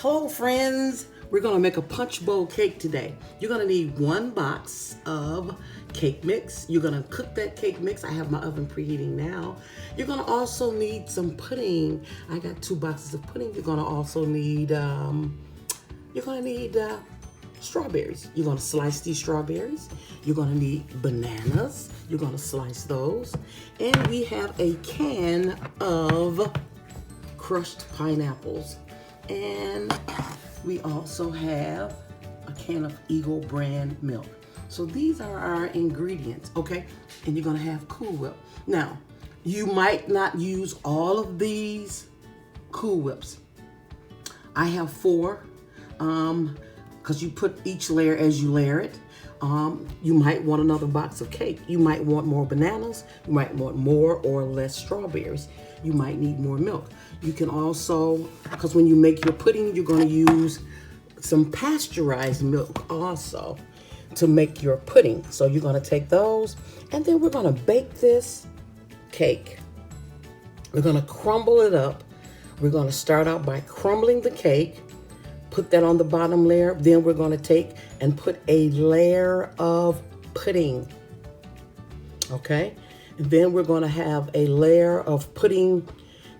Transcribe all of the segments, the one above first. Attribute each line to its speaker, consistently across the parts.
Speaker 1: Hello friends, we're gonna make a punch bowl cake today. You're gonna need 1 box of cake mix. You're gonna cook that cake mix. I have my oven preheating now. You're gonna also need some pudding. I got 2 boxes of pudding. You're gonna also need, strawberries. You're gonna slice these strawberries. You're gonna need bananas. You're gonna slice those. And we have a can of crushed pineapples. And we also have a can of Eagle brand milk. So these are our ingredients, okay? And you're gonna have Cool Whip. Now, you might not use all of these Cool Whips. I have 4, because you put each layer as you layer it. You might want another box of cake. You might want more bananas. You might want more or less strawberries. You might need more milk. You can also, because when you make your pudding, you're going to use some pasteurized milk also to make your pudding. So you're going to take those, and then we're going to bake this cake. We're going to crumble it up. We're going to start out by crumbling the cake, put that on the bottom layer. Then we're going to take and put a layer of pudding, okay? And then we're going to have a layer of pudding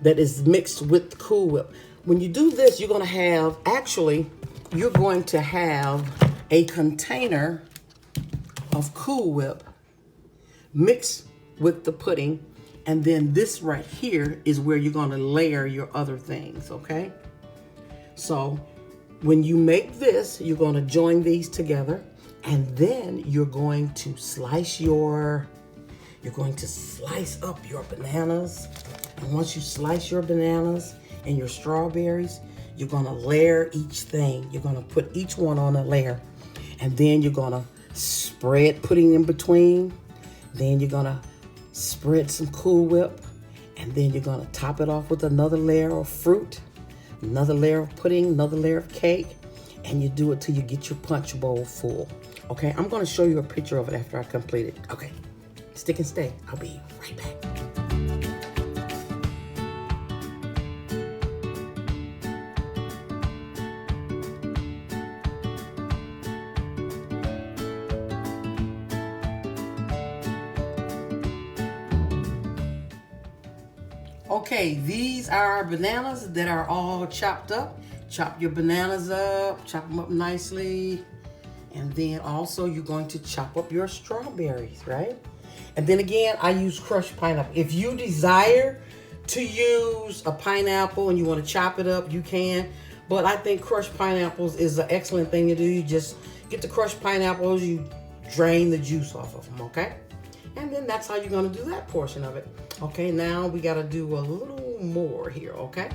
Speaker 1: that is mixed with Cool Whip. When you do this, you're going to have, you're going to have a container of Cool Whip mixed with the pudding. And then this right here is where you're going to layer your other things, okay? So when you make this, you're going to join these together, and then you're going to slice up your bananas. And once you slice your bananas and your strawberries, you're going to layer each thing. You're going to put each one on a layer, and then you're going to spread pudding in between. Then you're going to spread some Cool Whip, and then you're going to top it off with another layer of fruit, another layer of pudding, another layer of cake, and you do it till you get your punch bowl full. Okay, I'm going to show you a picture of it after I complete it. Okay, stick and stay. I'll be right back. Okay, these are bananas that are all chopped up. Chop your bananas up, chop them up nicely. And then also you're going to chop up your strawberries, right? And then again, I use crushed pineapple. If you desire to use a pineapple and you want to chop it up, you can. But I think crushed pineapples is an excellent thing to do. You just get the crushed pineapples, you drain the juice off of them, okay? And then that's how you're going to do that portion of it. Okay, now we got to do a little more here, okay?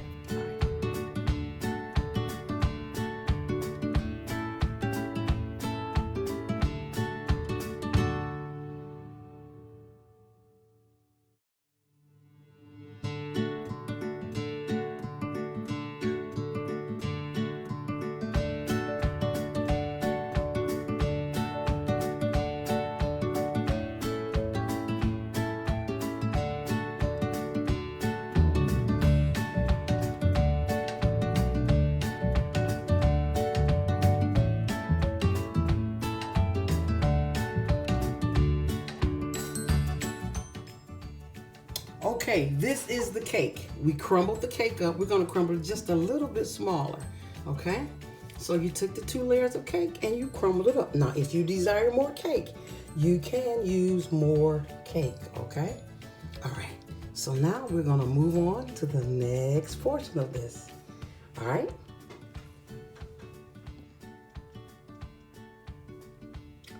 Speaker 1: Okay, this is the cake. We crumbled the cake up. We're going to crumble it just a little bit smaller, okay? So you took the 2 layers of cake and you crumbled it up. Now, if you desire more cake, you can use more cake, okay? All right, so now we're going to move on to the next portion of this, all right?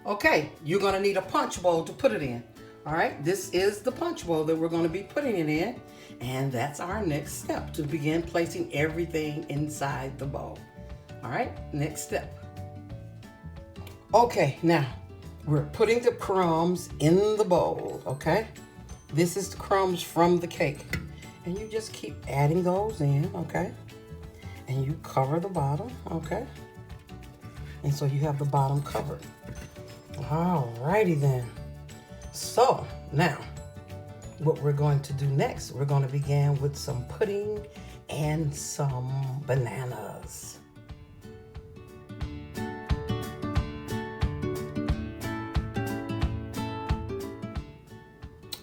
Speaker 1: Okay, you're going to need a punch bowl to put it in. All right, this is the punch bowl that we're going to be putting it in, and that's our next step to begin placing everything inside the bowl. All right, next step. Okay, now we're putting the crumbs in the bowl, okay? This is the crumbs from the cake, and you just keep adding those in, okay? And you cover the bottom, okay? And so you have the bottom covered. All righty then. So now what we're going to do next, we're going to begin with some pudding and some bananas.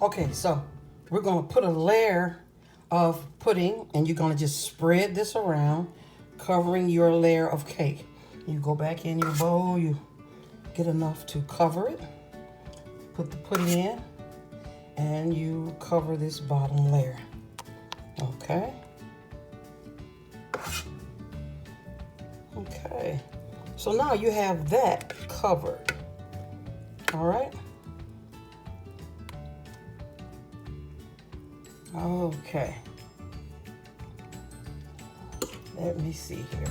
Speaker 1: Okay, so we're gonna put a layer of pudding and you're gonna just spread this around, covering your layer of cake. You go back in your bowl, you get enough to cover it, put the pudding in, and you cover this bottom layer. Okay. Okay. So now you have that covered. All right. Okay. Let me see here.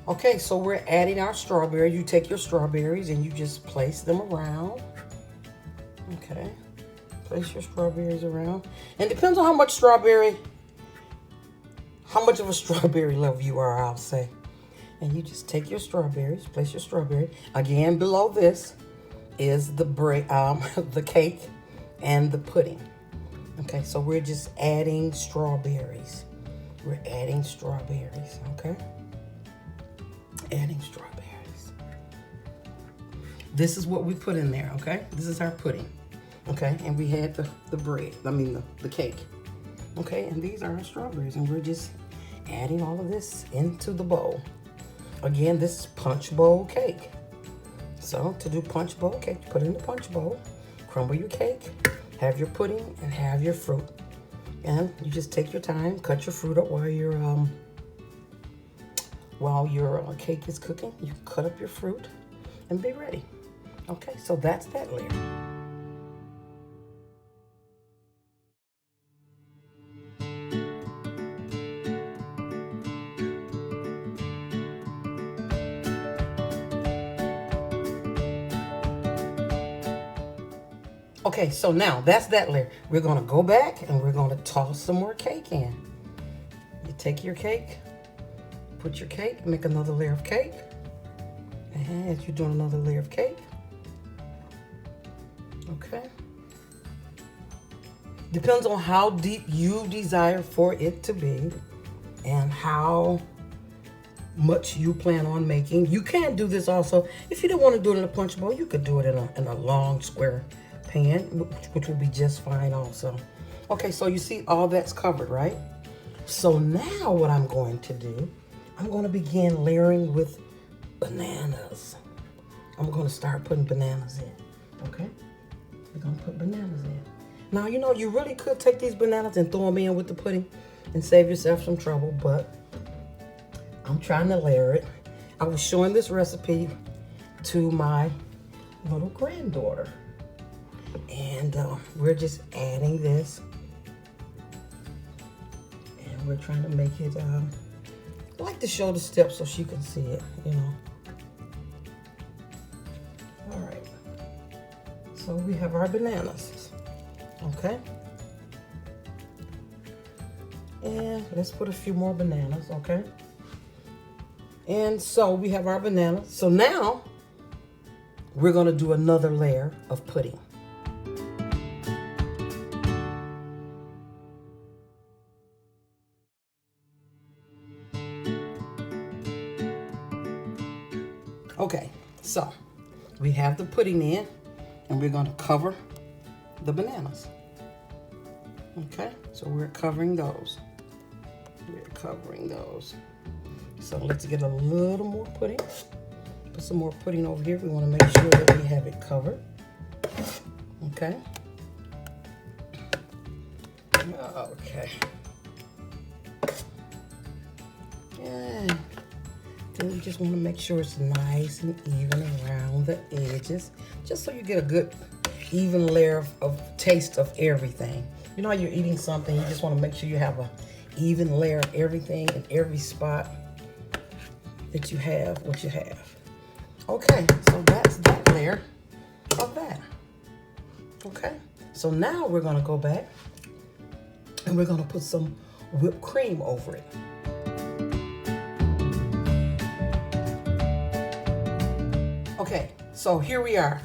Speaker 1: Okay, so we're adding our strawberries. You take your strawberries and you just place them around. Okay. Place your strawberries around. And it depends on how much of a strawberry lover you are, I'll say. And you just take your strawberries, place your strawberry. Again, below this is the the cake and the pudding. Okay, so we're just adding strawberries. We're adding strawberries, okay? Adding strawberries. This is what we put in there, okay? This is our pudding, okay? And we had the bread, the cake. Okay, and these are our strawberries, and we're just adding all of this into the bowl. Again, this is punch bowl cake. So to do punch bowl cake, put it in the punch bowl, crumble your cake, have your pudding, and have your fruit. And you just take your time, cut your fruit up while your cake is cooking. You cut up your fruit and be ready. Okay, so that's that layer. Okay, so now that's that layer. We're gonna go back and we're gonna toss some more cake in. You take your cake, put your cake, make another layer of cake. And as you're doing another layer of cake. Okay. Depends on how deep you desire for it to be and how much you plan on making. You can do this also. If you don't want to do it in a punch bowl, you could do it in a long square pan, which will be just fine also. Okay, so you see all that's covered, right? So now what I'm going to do, I'm going to begin layering with bananas. I'm going to start putting bananas in, okay? We're going to put bananas in. Now, you know, you really could take these bananas and throw them in with the pudding and save yourself some trouble, but I'm trying to layer it. I was showing this recipe to my little granddaughter. And we're just adding this. And we're trying to make it, I like to show the steps so she can see it, you know. All right. So we have our bananas, okay? And let's put a few more bananas, okay? And so we have our bananas. So now we're gonna do another layer of pudding. Okay, so we have the pudding in, and we're going to cover the bananas. Okay, so we're covering those. We're covering those. So let's get a little more pudding. Put some more pudding over here. We want to make sure that we have it covered. Okay. Okay. Yeah. Then you just want to make sure it's nice and even around the edges, just so you get a good even layer of taste of everything. You know how you're eating something, you just want to make sure you have a even layer of everything in every spot that you have what you have. Okay, so that's that layer of that. Okay, so now we're going to go back and we're going to put some whipped cream over it. Okay, so here we are.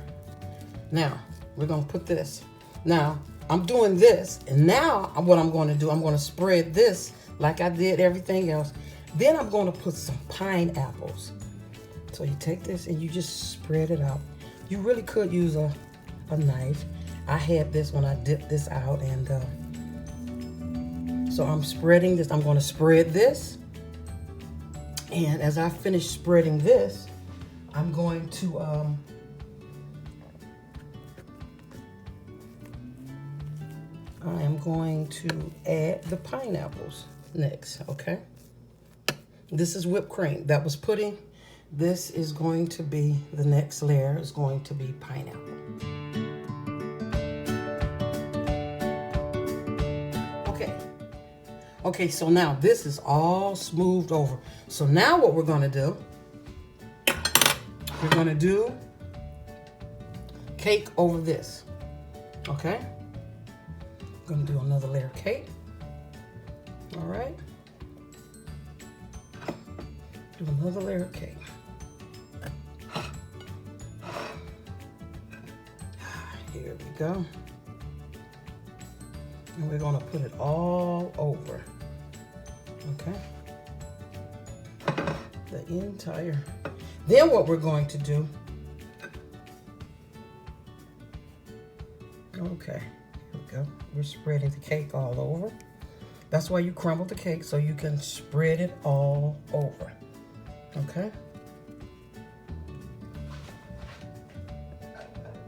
Speaker 1: Now, we're gonna put this. Now, I'm doing this, and now what I'm gonna do, I'm gonna spread this like I did everything else. Then I'm gonna put some pineapples So you take this and you just spread it out. You really could use a knife. I had this when I dipped this out, and so I'm spreading this. I'm going to spread this, and as I finish spreading this, I'm going to add the pineapples next. Okay, this is whipped cream. That was pudding. This is going to be the next layer. Is going to be pineapple. Okay, so now this is all smoothed over. So now what we're gonna do, we're gonna do cake over this, okay? I'm gonna do another layer of cake, all right? Do another layer of cake. Here we go. And we're gonna put it all over. Okay, the entire. Then what we're going to do, okay, here we go. We're spreading the cake all over. That's why you crumble the cake, so you can spread it all over. Okay.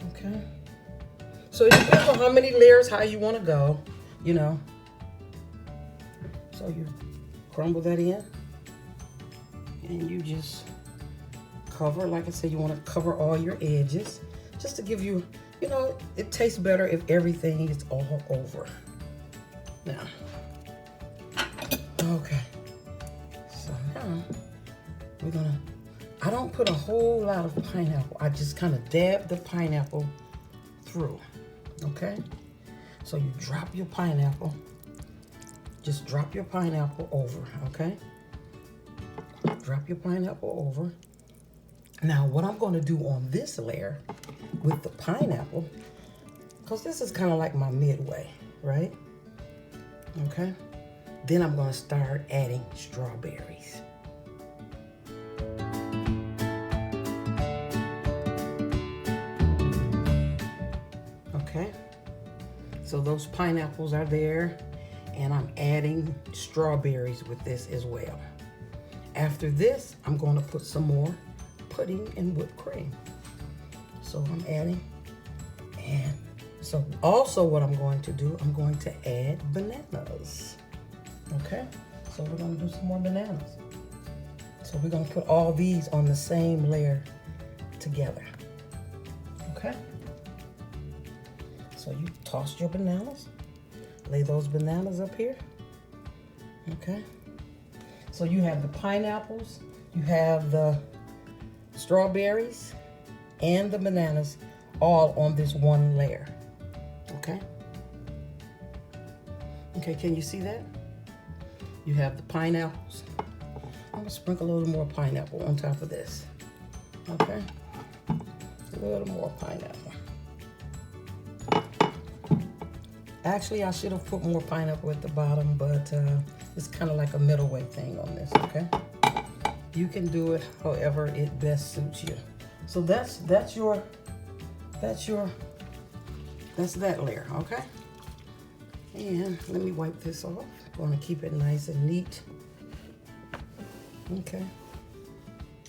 Speaker 1: Okay. So it depends on how many layers, how you want to go, you know. So you crumble that in, and you just cover. Like I said, you want to cover all your edges, just to give you, you know, it tastes better if everything is all over. Now, okay, so now we're gonna, I don't put a whole lot of pineapple. I just kind of dab the pineapple through, okay? So you drop your pineapple. Just drop your pineapple over, okay? Drop your pineapple over. Now, what I'm going to do on this layer with the pineapple, because this is kind of like my midway, right? Okay? Then I'm going to start adding strawberries. Okay? So those pineapples are there. And I'm adding strawberries with this as well. After this, I'm going to put some more pudding and whipped cream. So I'm adding, and so also what I'm going to do, I'm going to add bananas. Okay, so we're going to do some more bananas. So we're going to put all these on the same layer together. Okay, so you toss your bananas. Lay those bananas up here, okay? So you have the pineapples, you have the strawberries, and the bananas all on this one layer, okay? Okay, can you see that? You have the pineapples. I'm gonna sprinkle a little more pineapple on top of this, okay? A little more pineapple. Actually, I should have put more pineapple at the bottom, but it's kind of like a middle way thing on this, okay? You can do it however it best suits you. So that's that layer, okay? And let me wipe this off. I'm going to keep it nice and neat. Okay.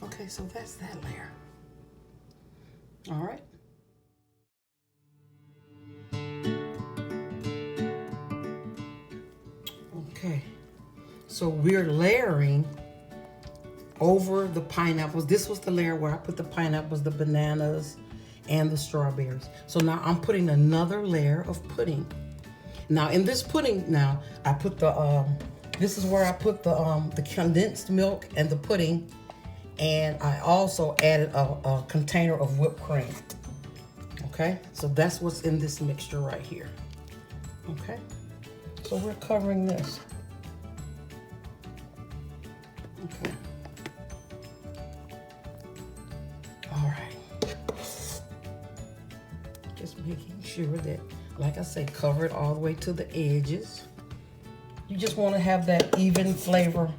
Speaker 1: Okay, so that's that layer. All right. Okay, so we're layering over the pineapples. This was the layer where I put the pineapples, the bananas, and the strawberries. So now I'm putting another layer of pudding. Now in this pudding, now I put the, this is where I put the condensed milk and the pudding, and I also added a container of whipped cream. Okay, so that's what's in this mixture right here. Okay, so we're covering this. Okay. All right. Just making sure that, like I say, cover it all the way to the edges. You just want to have that even flavor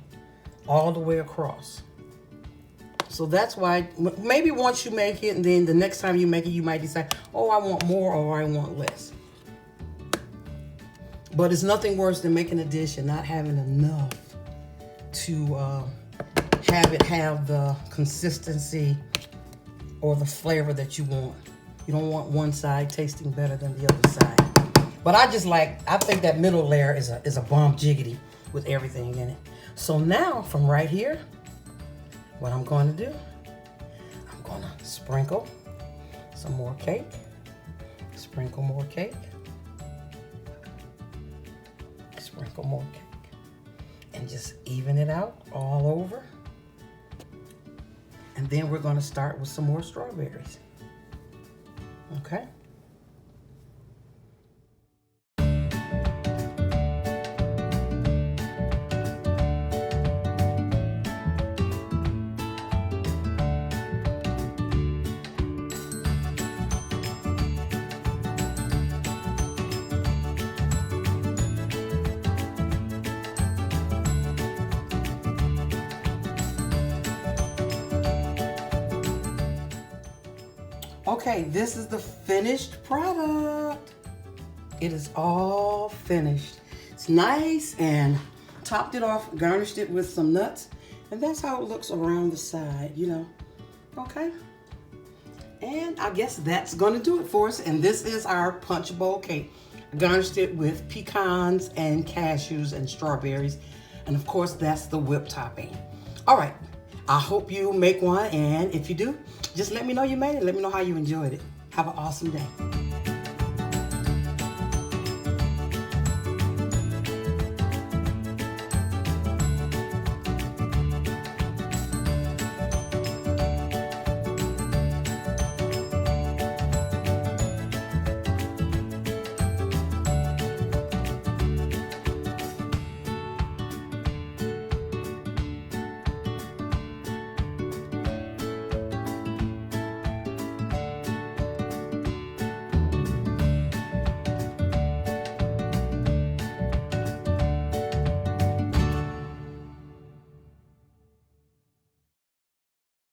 Speaker 1: all the way across. So that's why maybe once you make it and then the next time you make it, you might decide, oh, I want more or I want less. But it's nothing worse than making a dish and not having enough to have it have the consistency or the flavor that you want. You don't want one side tasting better than the other side. But I think that middle layer is a bomb jiggity with everything in it. So now from right here, what I'm going to do, I'm going to sprinkle some more cake, sprinkle more cake, sprinkle more cake, and just even it out all over. And then we're going to start with some more strawberries. Okay? Okay, this is the finished product. It is all finished. It's nice, and topped it off, garnished it with some nuts, and that's how it looks around the side, you know. Okay. And I guess that's gonna do it for us. And this is our punch bowl cake. Garnished it with pecans and cashews and strawberries. And of course, that's the whipped topping. All right. I hope you make one, and if you do, just let me know you made it. Let me know how you enjoyed it. Have an awesome day.